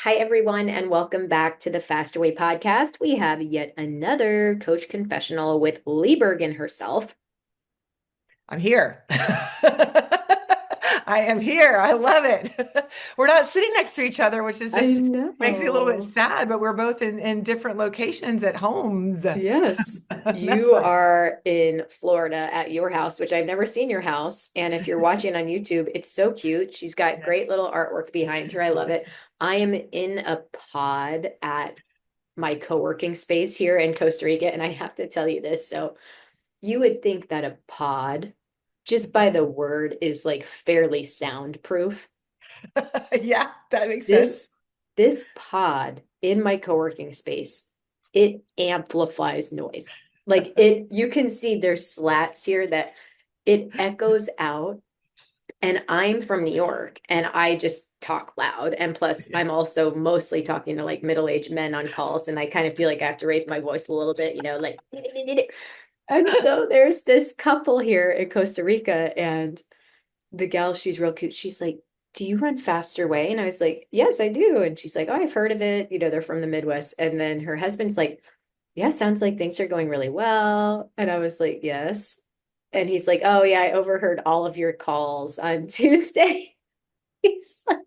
Hi, everyone, and welcome back to the Fast Away podcast. We have yet another Coach Confessional with Bergin herself. I'm here. I am here. I love it. We're not sitting next to each other, which is I just makes me a little bit know. sad, but we're both in different locations at homes. Yes, That's you fun. are in Florida at your house, which I've never seen your house. And if you're watching on YouTube, it's so cute. She's got Yeah. great little artwork behind her. I love it. I am in a pod at my co-working space here in Costa Rica, and I have to tell you this. So you would think that a pod, just by the word, is like fairly soundproof. Yeah, that makes sense. This this pod in my co-working space, it amplifies noise. Like you can see there's slats here that it echoes out. And I'm from New York and I just talk loud. And plus, I'm also mostly talking to like middle-aged men on calls. And I kind of feel like I have to raise my voice a little bit, like. And so there's this couple here in Costa Rica, and the gal, she's real cute. She's like, "Do you run faster way?" And I was like, "Yes, I do." And she's like, "Oh, I've heard of it. They're from the Midwest." And then her husband's like, "Yeah, sounds like things are going really well." And I was like, "Yes." And he's like, "Oh, yeah, I overheard all of your calls on Tuesday." He's like,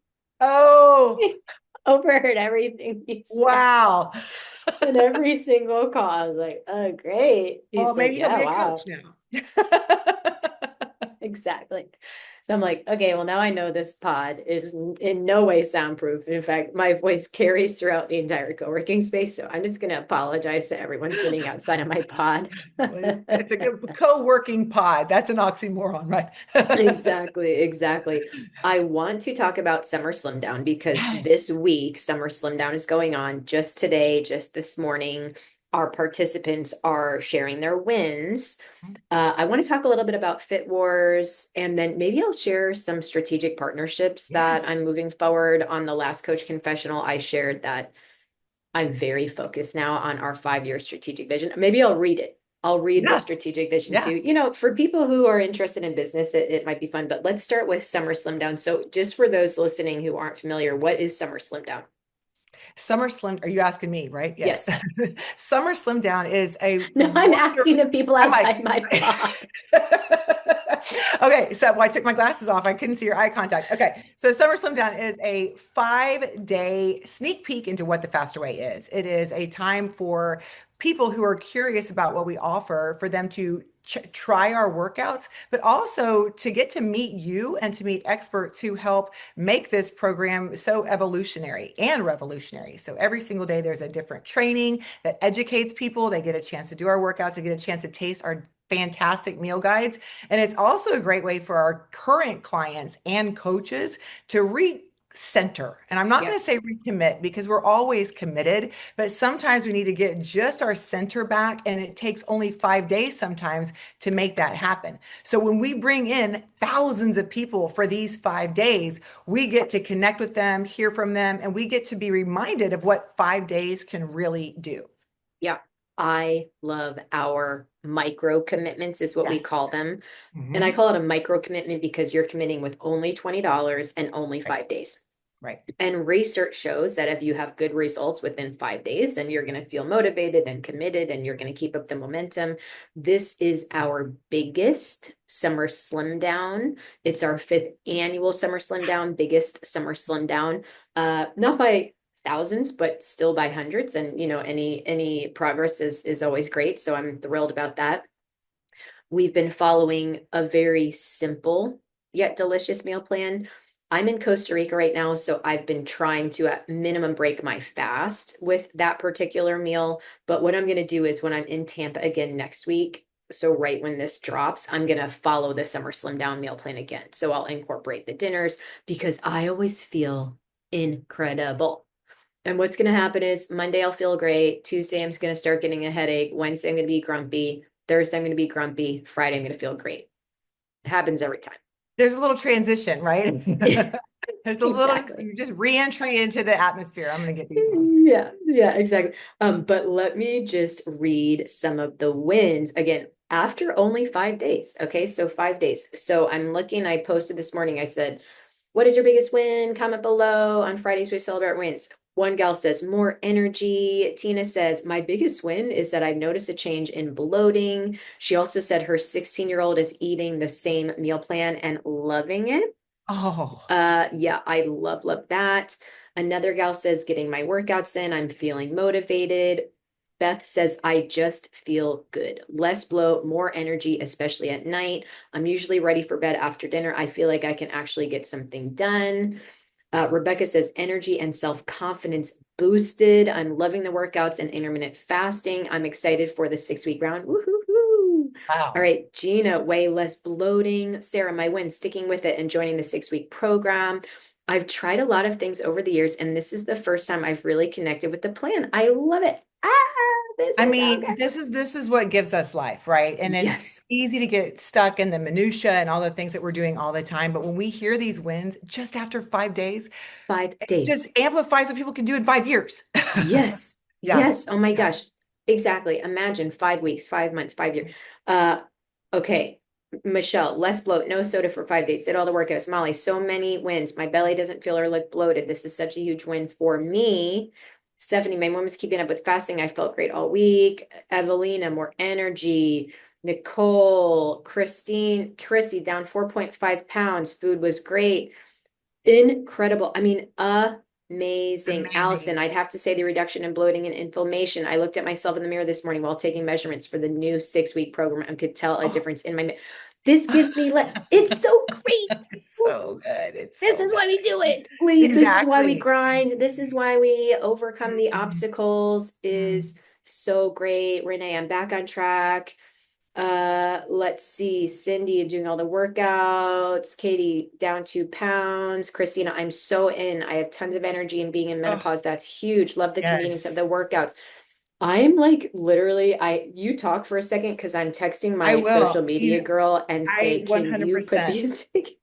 Oh, "I overheard everything you said wow. in every single call." I was like, "Oh, great." Well, He's like, maybe he'll "Yeah, be a coach wow." now. Exactly. So I'm like, okay, well, now I know this pod is in no way soundproof. In fact, my voice carries throughout the entire co-working space. So I'm just going to apologize to everyone sitting outside of my pod. It's a good co-working pod. That's an oxymoron, right? Exactly, exactly. I want to talk about Summer Slim Down because Yes. this week, Summer Slim Down is going on just today, just this morning. Our participants are sharing their wins. I want to talk a little bit about Fit Wars, and then maybe I'll share some strategic partnerships that Yes. I'm moving forward. On the last Coach Confessional, I shared that I'm very focused now on our 5-year strategic vision. Maybe I'll read it. I'll read the Yeah. strategic vision Yeah. too. For people who are interested in business, it might be fun, but let's start with Summer Slim Down. So, just for those listening who aren't familiar, what is Summer Slim Down? Summer Slim, are you asking me, right? Yes. Yes. Summer Slim Down is a No, I'm asking wonderful, the people I'm like, outside my pod. okay, so well, I took my glasses off. I couldn't see your eye contact. Okay, so Summer Slim Down is a 5-day sneak peek into what the Faster Way is. It is a time for people who are curious about what we offer for them to try our workouts, but also to get to meet you and to meet experts who help make this program so evolutionary and revolutionary. So every single day there's a different training that educates people. They get a chance to do our workouts, they get a chance to taste our fantastic meal guides. And it's also a great way for our current clients and coaches to recenter. And I'm not going to Yes. say recommit because we're always committed, but sometimes we need to get just our center back. And it takes only 5 days sometimes to make that happen. So when we bring in thousands of people for these 5 days, we get to connect with them, hear from them, and we get to be reminded of what 5 days can really do. Yeah, I love our micro commitments, is what we Yes. call them. And I Mhm. call it a micro commitment because you're committing with only $20 and only Right. 5 days. Right. And research shows that if you have good results within 5 days, and you're going to feel motivated and committed and you're going to keep up the momentum. This is our biggest summer slim down. It's our fifth annual summer slim down, biggest summer slim down. Not by thousands, but still by hundreds. And any progress is always great. So I'm thrilled about that. We've been following a very simple yet delicious meal plan. I'm in Costa Rica right now, so I've been trying to at minimum break my fast with that particular meal. But what I'm going to do is when I'm in Tampa again next week, so right when this drops, I'm going to follow the summer slim down meal plan again. So I'll incorporate the dinners because I always feel incredible. And what's going to happen is Monday I'll feel great. Tuesday I'm going to start getting a headache. Wednesday I'm going to be grumpy. Thursday I'm going to be grumpy. Friday I'm going to feel great. It happens every time. There's a little transition, right? There's a little Exactly. just re-entry into the atmosphere. I'm going to get these ones. Yeah, yeah, exactly. But let me just read some of the wins again after only 5 days. Okay, so 5 days. So I'm looking, I posted this morning, I said, what is your biggest win? Comment below. On Fridays, we celebrate wins. One gal says more energy. Tina says, my biggest win is that I've noticed a change in bloating. She also said her 16-year-old is eating the same meal plan and loving it. Oh, Yeah, I love that. Another gal says, getting my workouts in, I'm feeling motivated. Beth says, I just feel good. Less bloat, more energy, especially at night. I'm usually ready for bed after dinner. I feel like I can actually get something done. Rebecca says, energy and self-confidence boosted. I'm loving the workouts and intermittent fasting. I'm excited for the 6-week round. Woohoo! All wow. right, Gina, way less bloating. Sarah, my win, sticking with it and joining the 6-week program. I've tried a lot of things over the years, and this is the first time I've really connected with the plan. I love it. This I is so mean, good. this is what gives us life, right? And it's Yes, easy to get stuck in the minutia and all the things that we're doing all the time. But when we hear these wins just after 5 days, five it days. just amplifies what people can do in 5 years. Yes. Yeah. Yes. Oh my Yeah. gosh. Exactly. Imagine 5 weeks, 5 months, 5 years. Uh, okay. Michelle, less bloat, no soda for 5 days. Did all the workouts. Molly, so many wins. My belly doesn't feel or look bloated. This is such a huge win for me. Stephanie, my mom was keeping up with fasting. I felt great all week. Evelina, more energy. Nicole, Chrissy down 4.5 pounds. Food was great. Incredible. I mean, amazing. Allison, Amazing. I'd have to say the reduction in bloating and inflammation. I looked at myself in the mirror this morning while taking measurements for the new 6-week program and could tell a Oh, difference in this gives me it's so great. it's so good. It's This so is good. why we do it. This is why we Exactly. grind. This is why we overcome the Mhm. obstacles is Mhm. so great. Renee, I'm back on track. Let's see. Cindy doing all the workouts. Katie down 2 pounds. Christina, I'm so in. I have tons of energy and being in Oh, menopause. That's huge. Love the convenience of the yes. workouts. I'm like literally, you talk for a second because I'm texting I my social will. media girl and say, I can you put 100%. these together?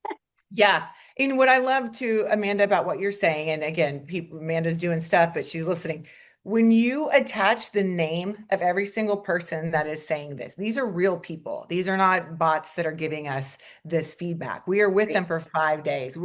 Yeah. And what I love to Amanda about what you're saying, and again, Amanda's doing stuff, but she's listening. When you attach the name of every single person that is saying this, these are real people. These are not bots that are giving us this feedback. We are with them Right. for 5 days.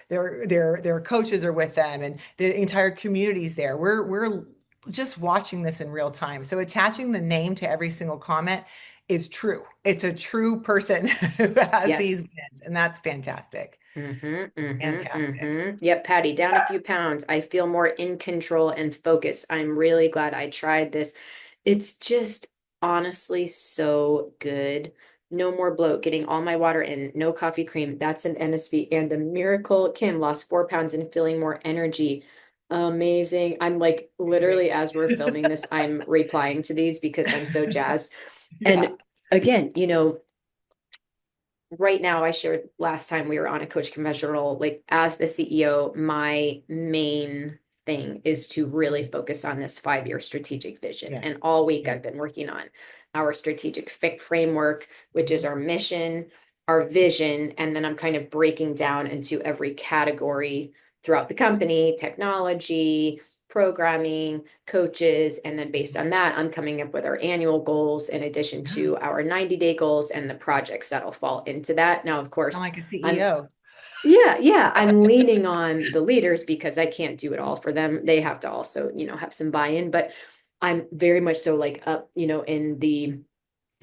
Their coaches are with them, and the entire community's there. We're just watching this in real time. So attaching the name to every single comment is true. It's a true person who has these Yes. wins, and that's fantastic. Fantastic. Yep, Patty, down a few pounds. I feel more in control and focused. I'm really glad I tried this. It's just honestly so good. No more bloat, getting all my water in, no coffee cream. That's an NSV and a miracle. Kim lost 4 pounds and feeling more energy. Amazing. I'm like Amazing. literally as we're filming this, I'm replying to these because I'm so jazzed. Yeah. And again, right now, I shared last time we were on a Coach Confessional, like as the CEO, my main thing is to really focus on this 5-year strategic vision. Yes. And all week Yeah. I've been working on our strategic framework, which is Mhm. our mission, our vision, and then I'm kind of breaking down into every category throughout the company, technology, programming, coaches, and then based on that, I'm coming up with our annual goals in addition Yeah. to our 90-day goals and the projects that'll fall into that. Now, of I'm course, like a I'm CEO. yeah, I'm leaning on the leaders because I can't do it all for them. They have to also, have some buy-in, but I'm very much so like up, in the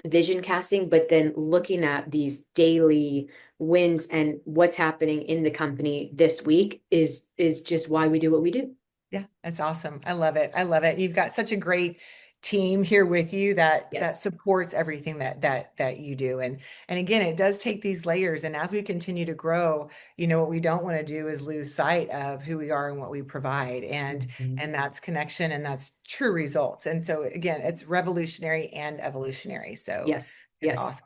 vision casting, but then looking at these daily wins and what's happening in the company this week is just why we do what we do. Yeah, that's awesome. I love it. I love it. You've got such a great team here with you that Yes. supports everything that you do. And again, it does take these layers. And as we continue to grow, what we don't want to do is lose sight of who we are and what we provide. And Mhm. and that's connection and that's true results. And so again, it's revolutionary and evolutionary. So Yes. it's Yes. awesome.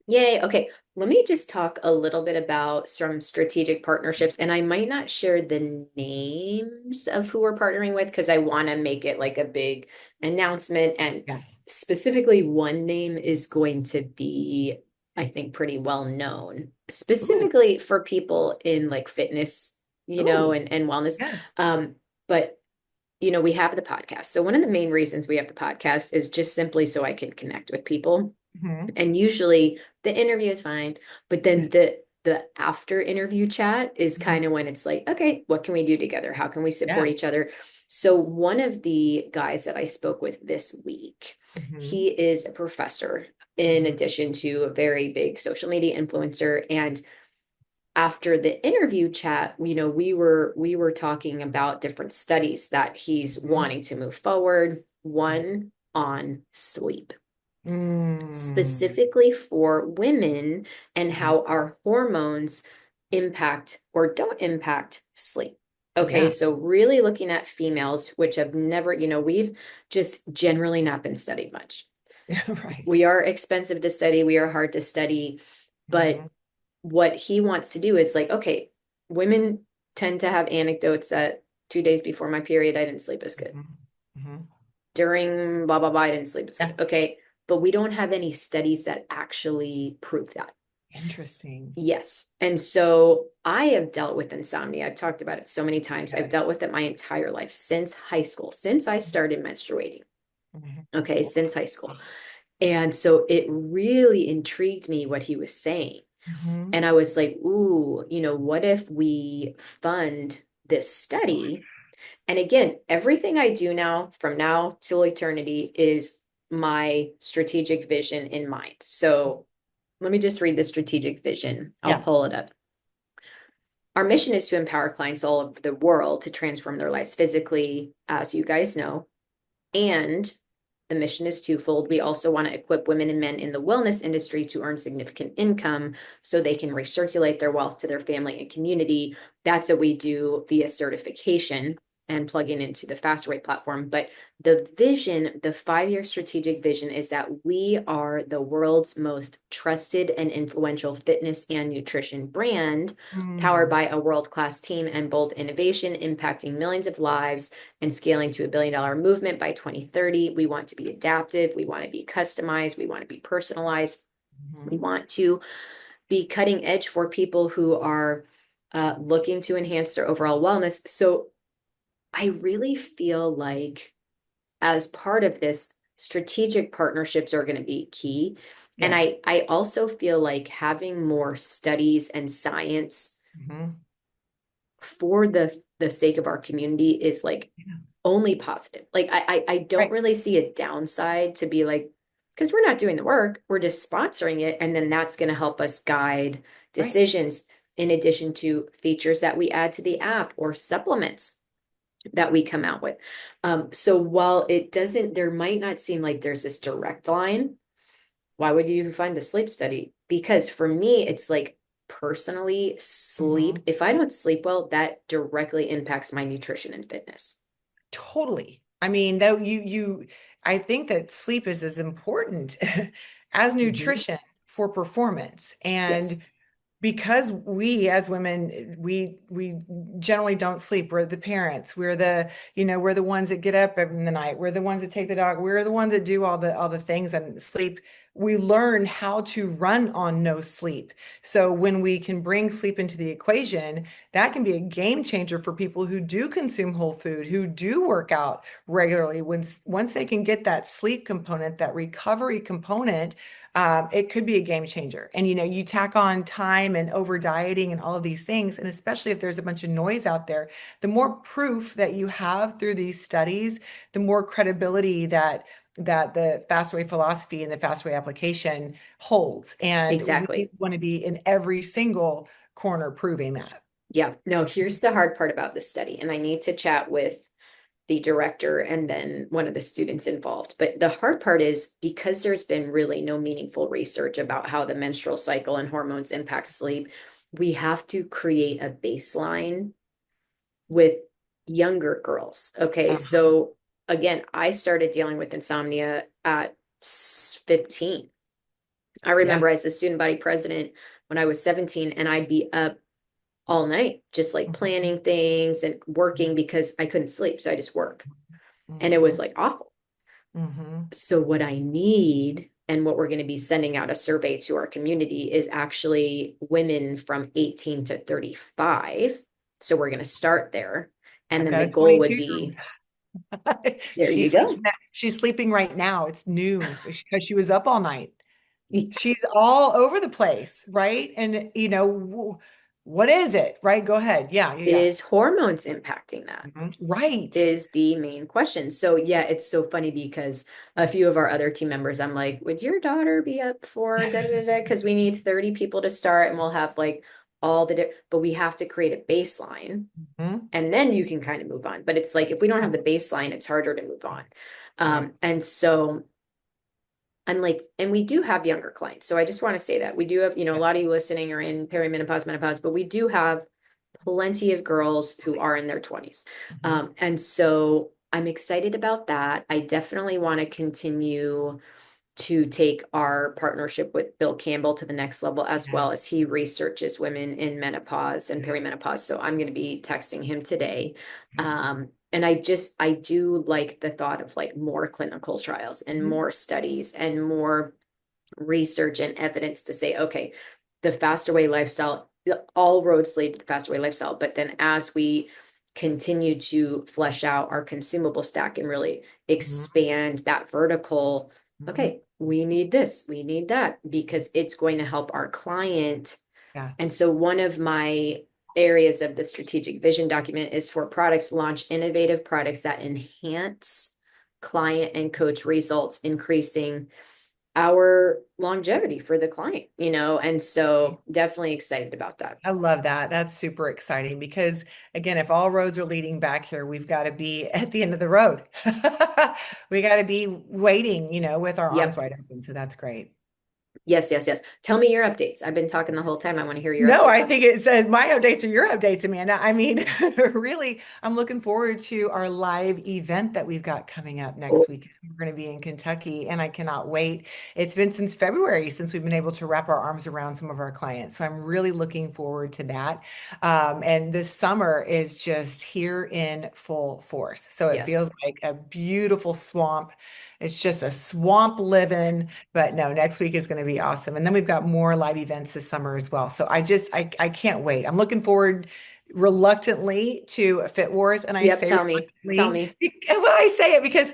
Yay. Okay. Let me just talk a little bit about some strategic partnerships. And I might not share the names of who we're partnering with because I want to make it like a big announcement. And Yeah. specifically, one name is going to be, I think, pretty well known, Ooh. specifically for people in like fitness, Ooh. and wellness. Yeah. But we have the podcast. So one of the main reasons we have the podcast is just simply so I can connect with people Mhm. and usually the interview is fine, but then the after interview chat is Mhm. kind of when it's like, okay, what can we do together? How can we support Yeah. each other? So one of the guys that I spoke with this week, Mhm. he is a professor in Mhm. addition to a very big social media influencer. And after the interview chat, we were talking about different studies that he's Mhm. wanting to move forward, one on sleep, Mm. specifically for women and Mhm. how our hormones impact or don't impact sleep. Okay, Yeah. so really looking at females, which have never, we've just generally not been studied much. Right. We are expensive to study, we are hard to study, but Mhm. what he wants to do is like, okay, women tend to have anecdotes that 2 days before my period, I didn't sleep as good. Mhm. Mhm. During blah, blah, blah, I didn't sleep as Yeah. good. Okay. But we don't have any studies that actually prove that. Interesting. Yes. And so I have dealt with insomnia. I've talked about it so many times. I've Okay. dealt with it my entire life since high school, since I started menstruating. Mhm. Okay. Wow. Since high school. And so it really intrigued me what he was saying. Mhm. And I was like, ooh, what if we fund this study? And again, everything I do now, from now till eternity, is my strategic vision in mind. So let me just read the strategic vision. I'll Yeah. pull it up. Our mission is to empower clients all over the world to transform their lives physically, as you guys know, and the mission is twofold. We also want to equip women and men in the wellness industry to earn significant income so they can recirculate their wealth to their family and community. That's what we do via certification and plugging into the Faster Weight platform. But the vision, the 5 year strategic vision, is that we are the world's most trusted and influential fitness and nutrition brand, powered Mm. by a world class team and bold innovation, impacting millions of lives and scaling to $1 billion movement by 2030. We want to be adaptive. We want to be customized. We want to be personalized. We Mhm. want to be cutting edge for people who are looking to enhance their overall wellness. So I really feel like, as part of this, strategic partnerships are going to be key. And Yeah. I also feel like having more studies and science Mhm. for the sake of our community is like Yeah. only positive. Like I don't Right. really see a downside to be like, because we're not doing the work, we're just sponsoring it, and then that's going to help us guide Right. decisions in addition to features that we add to the app or supplements that we come out with. So while it doesn't, there might not seem like there's this direct line. Why would you find a sleep study? Because for me, it's like, personally, sleep, Mhm. if I don't sleep well, that directly impacts my nutrition and fitness. Totally. I mean, though I think that sleep is as important as Mhm. nutrition for performance. And Yes, because we as women, we generally don't sleep. We're the parents. We're the ones that get up in the night. We're the ones that take the dog. We're the ones that do all the things and sleep. We learn how to run on no sleep. So when we can bring sleep into the equation, that can be a game changer for people who do consume whole food, who do work out regularly. Once they can get that sleep component, that recovery component, it could be a game changer. And you tack on time and over dieting and all of these things, and especially if there's a bunch of noise out there, the more proof that you have through these studies, the more credibility that the fast way philosophy and the fast way application holds. And we exactly. want to be in every single corner proving that. Yeah. No, here's the hard part about the study, and I need to chat with the director and then one of the students involved. But the hard part is, because there's been really no meaningful research about how the menstrual cycle and hormones impact sleep, we have to create a baseline with younger girls. Okay. Uh-huh. So again, I started dealing with insomnia at 15. I Yeah. remember as the student body president when I was 17, and I'd be up all night, just like Mhm. planning things and working Mhm. because I couldn't sleep. So I just work. And it was Mhm. like awful. Mhm. So what I need, and what we're going to be sending out a survey to our community, is actually women from 18 to 35. So we're going to start there. And I've then got the a goal would 22-year-old. be, there you go. She's sleeping right now. It's noon because she was up all night. She's Yes. all over the place, right? And what is it, right? Go ahead. Yeah, yeah, Is hormones impacting that? yeah. Right. Is the main question. So yeah, it's so funny because a few of our other team members, I'm like, would your daughter be up for da da da da? Because we need 30 people to start and we'll have like all but we have to create a baseline Mhm. and then you can kind of move on. But it's like if we don't have Yeah, the baseline, it's harder to move on. right. And so I'm like, and we do have younger clients. So I just want to say that we do have, a Yeah. lot of you listening are in perimenopause, menopause, but we do have plenty of girls who are in their 20s. Mhm. And so I'm excited about that. I definitely want to continue to take our partnership with Bill Campbell to the next level, as Yeah. well as he researches women in menopause and Yeah. perimenopause. So I'm going to be texting him today. Yeah. And I do like the thought of like more clinical trials and Mhm. more studies and more research and evidence to say, okay, the faster way lifestyle, all roads lead to the faster way lifestyle. But then as we continue to flesh out our consumable stack and really Mhm. expand that vertical, Mhm. okay, we need this, we need that, because it's going to help our client. Yeah. And so one of my areas of the strategic vision document is for products launch innovative products that enhance client and coach results, increasing our longevity for the client, and so definitely excited about that. I love that. That's super exciting because, again, if all roads are leading back here, we've got to be at the end of the road. We got to be waiting, with our arms Yep. wide open. So that's great. Yes, yes, yes. Tell me your updates. I've been talking the whole time. I want to hear your No, updates. I think it says my updates are your updates, Amanda. I mean, really, I'm looking forward to our live event that we've got coming up next week. We're going to be in Kentucky, and I cannot wait. It's been since February since we've been able to wrap our arms around some of our clients. So I'm really looking forward to that. And this summer is just here in full force. So it Yes. feels like a beautiful swamp. It's just a swamp living. But no, next week is going to be awesome. And then we've got more live events this summer as well. So I can't wait. I'm looking forward reluctantly to Fit Wars. And I Yep. say Tell me. Tell reluctantly, me. well, I say it because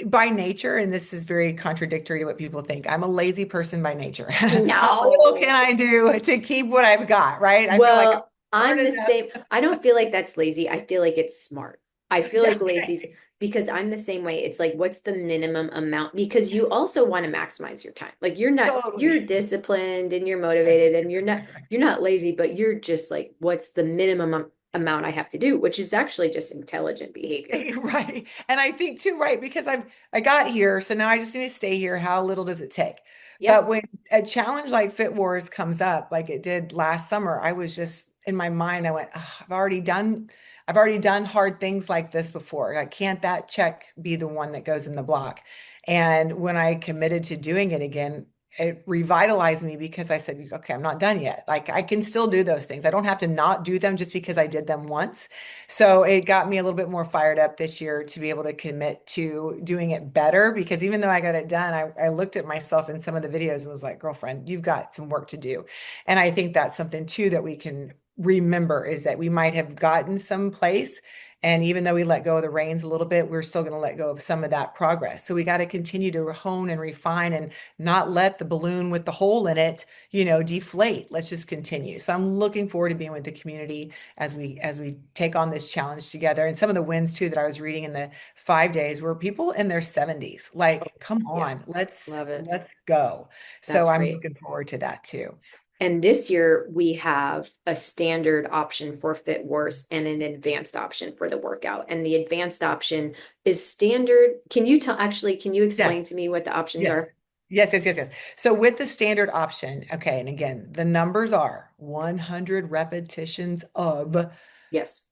by nature, and this is very contradictory to what people think, I'm a lazy person by nature. How little can No. I do to keep what I've got, right? I feel like Well, I'm smart I'm the enough. same. I don't feel like that's lazy. I feel like it's smart. I feel Yeah, like lazy's okay. because I'm the same way. It's like, what's the minimum amount? Because you also want to maximize your time. Like you're Totally. disciplined and you're Right, motivated and right. you're not lazy, but you're just like, what's the minimum amount I have to do, which is actually just intelligent behavior. Right. And I think too, right, because I got here, so now I just need to stay here. How little does it take? But Yep. when a challenge like Fit Wars comes up, like it did last summer, I was just in my mind, I went, "Ugh, I've already done hard things like this before. Like, can't that check be the one that goes in the block?" And when I committed to doing it again, it revitalized me because I said, okay, I'm not done yet. Like I can still do those things. I don't have to not do them just because I did them once. So it got me a little bit more fired up this year to be able to commit to doing it better because even though I got it done, I looked at myself in some of the videos and was like, girlfriend, you've got some work to do. And I think that's something too that we can remember is that we might have gotten someplace. And even though we let go of the reins a little bit, we're still going to let go of some of that progress. So we got to continue to hone and refine and not let the balloon with the hole in it, deflate. Let's just continue. So I'm looking forward to being with the community as we take on this challenge together. And some of the wins too that I was reading in the 5 days were people in their 70s. Oh, Like, come yeah. on, let's Love it. let's go. So That's I'm great. looking forward to that too. And this year we have a standard option for Fit Wars and an advanced option for the workout. And the advanced option is standard. Can you explain Yes. to me what the options Yes. are? Yes, yes, yes, yes. So with the standard option, okay, and again, the numbers are 100 repetitions of Yes.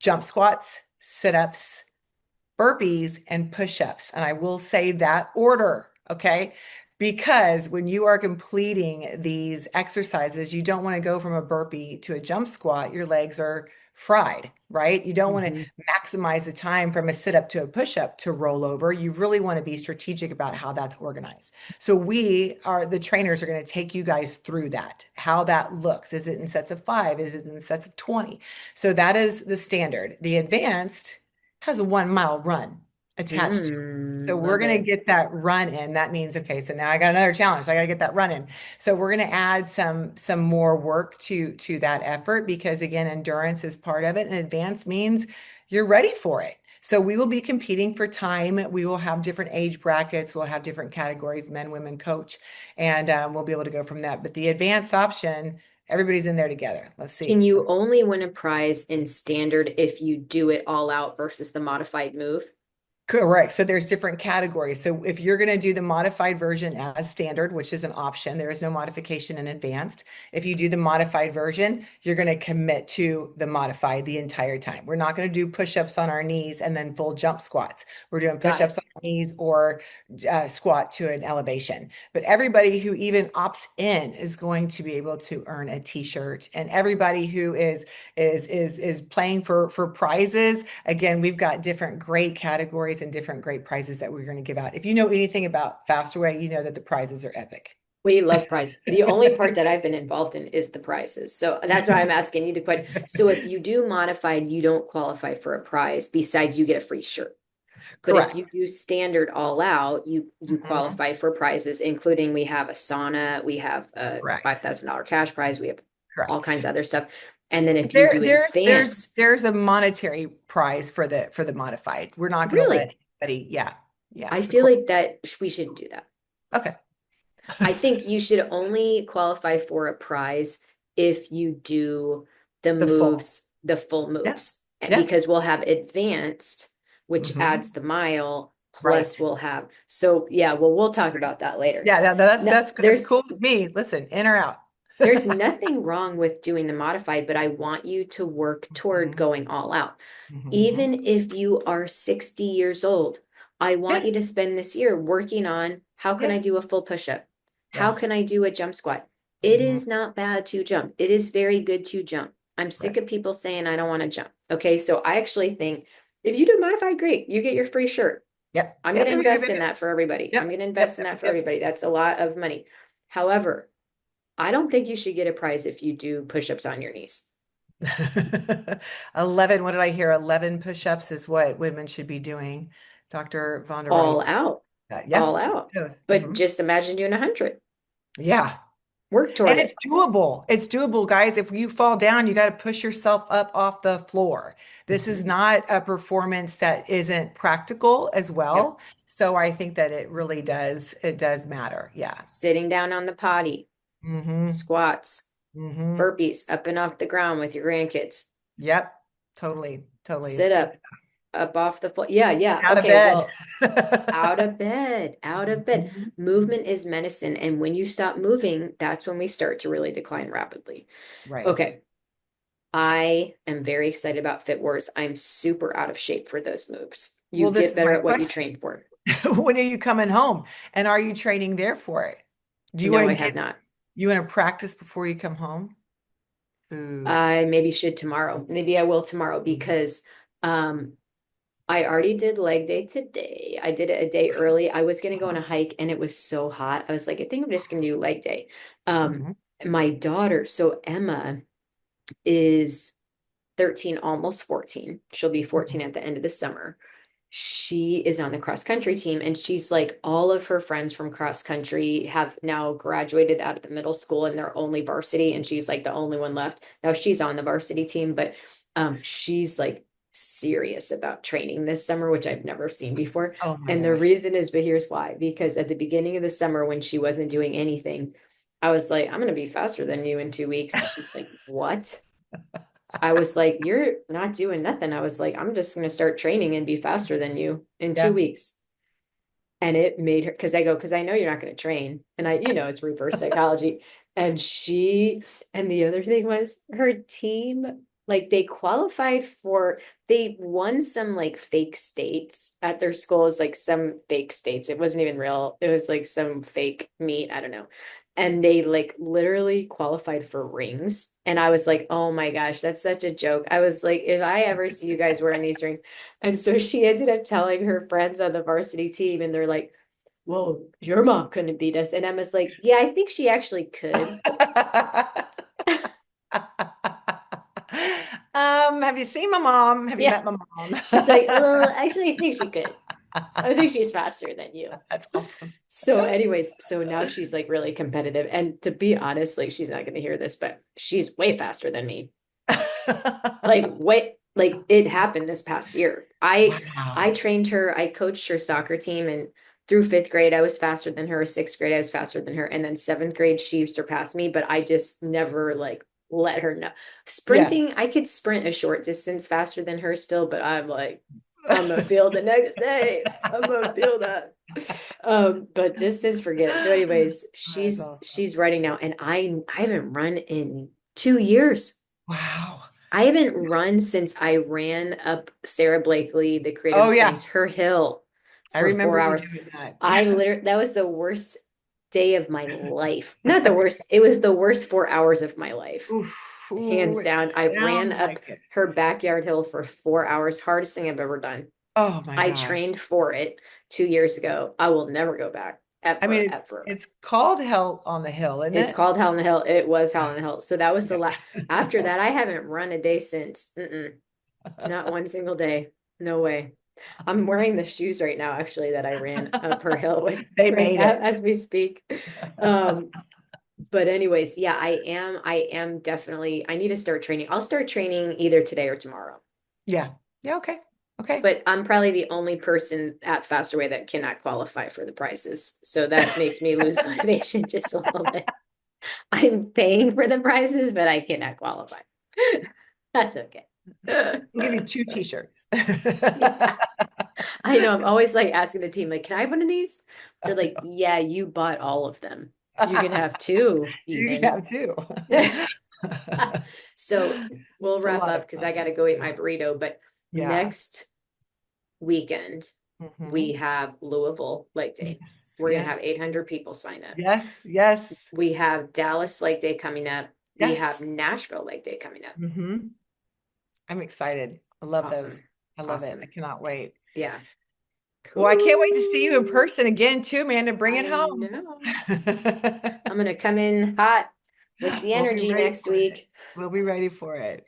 jump squats, sit-ups, burpees, and push-ups. And I will say that order, okay? Because when you are completing these exercises, you don't want to go from a burpee to a jump squat. Your legs are fried, right? You don't want to Mhm. maximize the time from a sit up to a push up to roll over. You really want to be strategic about how that's organized. So the trainers are going to take you guys through that, how that looks. Is it in sets of 5? Is it in sets of 20? So that is the standard. The advanced has a 1 mile run. attached to it. So we're Love going to it. get that run in. That means, okay, so now I got another challenge. I got to get that run in. So we're going to add some more work to that effort because again, endurance is part of it and advance means you're ready for it. So we will be competing for time. We will have different age brackets. We'll have different categories, men, women, coach, and we'll be able to go from that. But the advanced option, everybody's in there together. Let's Can see. you only win a prize in standard if you do it all out versus the modified move? Correct. So there's different categories. So if you're going to do the modified version as standard, which is an option, there is no modification in advanced. If you do the modified version, you're going to commit to the modified the entire time. We're not going to do push-ups on our knees and then full jump squats. We're doing Got push-ups it. on our knees or squat to an elevation. But everybody who even opts in is going to be able to earn a t-shirt. And everybody who is playing for prizes. Again, we've got different great categories and different great prizes that we're going to give out. If you know anything about Fastaway, you know that the prizes are epic. We love prize. The only part that I've been involved in is the prizes. So that's why I'm asking you the question. So if you do modified, you don't qualify for a prize besides you get a free shirt. But if you Correct. do standard all out, you Mhm. qualify for prizes, including we have a sauna, we have a Correct. $5,000 cash prize, we have Correct. all kinds of other stuff. And then if you There, do there's there's advanced, there's a monetary prize for the modified. We're not going to really, let anybody, yeah, yeah, I the feel court. like that we shouldn't do that. Okay. I think you should only qualify for a prize if you do the The full. moves, the full Yeah. moves, Yeah. because we'll have advanced, which Hmm. adds the mile, plus Right. we'll have. So yeah, well, we'll talk about that later. Yeah, that's No, that's cool with me. Listen, in or out. there's nothing wrong with doing the modified, but I want you to work toward Mhm. going all out. Mhm. Even if you are 60 years old, I want Yes. you to spend this year working on how can I Yes. do a full push-up? How can Yes. I do a jump squat? It Hmm. is not bad to jump. It is very good to jump. I'm sick Right. of people saying I don't want to jump. Okay, so I actually think if you do modified, great, you get your free shirt. Yep. I'm going Yep. to Yep. Yep. invest Yep. in Yep. that for everybody. I'm Yep. going to Yep. invest in that Yep. for Yep. everybody. That's a lot of money. However, I don't think you should get a prize if you do push-ups on your knees. 11, what did I hear? 11 push-ups is what women should be doing. Dr. Von der All writes out, that. Yeah. all out. But Hmm. just imagine doing 100. Yeah. Work toward And it's it. doable. It's doable, guys. If you fall down, you got to push yourself up off the floor. This is Mhm. not a performance that isn't practical as Yep. well. So I think that it really does, it does matter. Yeah. Sitting down on the potty, Hmm. squats, Hmm. burpees, up and off the ground with your grandkids. Yep. Totally. Totally. It's Sit good. up off the floor. Yeah, yeah. Out of Okay, bed. well, out of bed, out of bed. Mhm. Movement is medicine. And when you stop moving, that's when we start to really decline rapidly. Right. Okay. I am very excited about Fit Wars. I'm super out of shape for those moves. You Well, this get is better my at what you question. train for. When are you coming home? And are you training there for it? Do you want No, to I have get, not. you want to practice before you come home? Ooh. I maybe should tomorrow. Maybe I will tomorrow because um I already did leg day today. I did it a day early. I was gonna go on a hike and it was so hot. I was like, I think I'm just gonna do leg day. Um, Mhm. my daughter, so Emma is 13, almost 14. She'll be 14 Mhm. at the end of the summer. She is on the cross country team, and she's like, all of her friends from cross country have now graduated out of the middle school and they're only varsity, and she's like the only one left. Now she's on the varsity team, but she's like serious about training this summer, which I've never seen before. Oh my And the gosh. reason is, but here's why, because at the beginning of the summer when she wasn't doing anything, I was like, I'm gonna be faster than you in 2 weeks. And she's like, what? I was like, you're not doing nothing. I was like, I'm just going to start training and be faster than you in two Yeah. weeks. And it made her, because I go, because I know you're not going to train. And it's reverse psychology. And and the other thing was her team, like they qualified for, they won some like fake states at their schools, like some fake states. It wasn't even real. It was like some fake meet. I don't know. And they like literally qualified for rings. And I was like, oh my gosh, that's such a joke. I was like, if I ever see you guys wearing these rings. And so she ended up telling her friends on the varsity team, and they're like, well, your mom couldn't beat us. And Emma's like, yeah, I think she actually could. Have you seen my mom? Have you Yeah. met my mom? She's like, well, actually, I think she could. I think she's faster than you. That's awesome. So anyways, so now she's like really competitive. And to be honest, like she's not going to hear this, but she's way faster than me. Like way, like it happened this past year. I Wow. trained her, I coached her soccer team, and through fifth grade I was faster than her, sixth grade I was faster than her, and then seventh grade she surpassed me, but I just never like let her know. Yeah. Sprinting, I could sprint a short distance faster than her still, but I'm like, I'm gonna feel the next day. I'm gonna feel that. But distance, forget it. So, anyways, That's she's awesome. writing now, and I haven't run in 2 years. Wow. I haven't run since I ran up Sarah Blakely, the Creative Oh Springs, yeah. her hill I for four remember you hours. doing that. I literally, that was the worst day of my life. Not the worst, it was the worst 4 hours of my life. Oof, ooh, Hands it down. I ran sounds up like it. her backyard hill for 4 hours, hardest thing I've ever done. Oh my I gosh. trained for it 2 years ago. I will never go back, I mean, ever, ever. it's called Hell on the Hill, isn't It's it? called Hell in the Hill. It was Hell in the Hill. So that was the Yeah. last. After that, I haven't run a day since. Not one single day. No way. I'm wearing the shoes right now, actually, that I ran up her hill with They right made now it. as we speak. Um, but anyways, yeah, I am definitely, I need to start training. I'll start training either today or tomorrow. Yeah. Yeah, okay. Okay. But I'm probably the only person at Fasterway that cannot qualify for the prizes. So that makes me lose motivation just a little bit. I'm paying for the prizes, but I cannot qualify. That's okay. I'll give you two t-shirts. Yeah. I know. I'm always like asking the team, like, can I have one of these? They're like, yeah, you bought all of them. You can have two, You can even. have two. So we'll It's a wrap lot up of because I got fun. to go eat my Yeah. burrito. But Yeah. next weekend, we Hmm. have Louisville Lake Day. Yes. We're going to Yes. have 800 people sign up. Yes. Yes. We have Dallas Lake Day coming up. We have Yes. Nashville Lake Day coming up. Hmm. I'm excited. I love those. Awesome. I love it. I Awesome. cannot wait. Yeah. Well, I can't wait to see you in Cool. person again too, man, to bring it I home. know. I'm going to come in hot with the We'll be energy ready next for it. week. We'll be ready for it.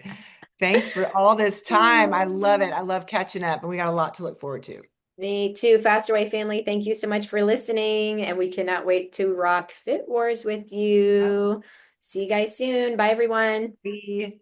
Thanks for all this time. I love it. I love catching up, and we got a lot to look forward to. Me too, Fasterway family. Thank you so much for listening, and we cannot wait to rock Fit Wars with you. See you guys soon. Bye, everyone. Bye.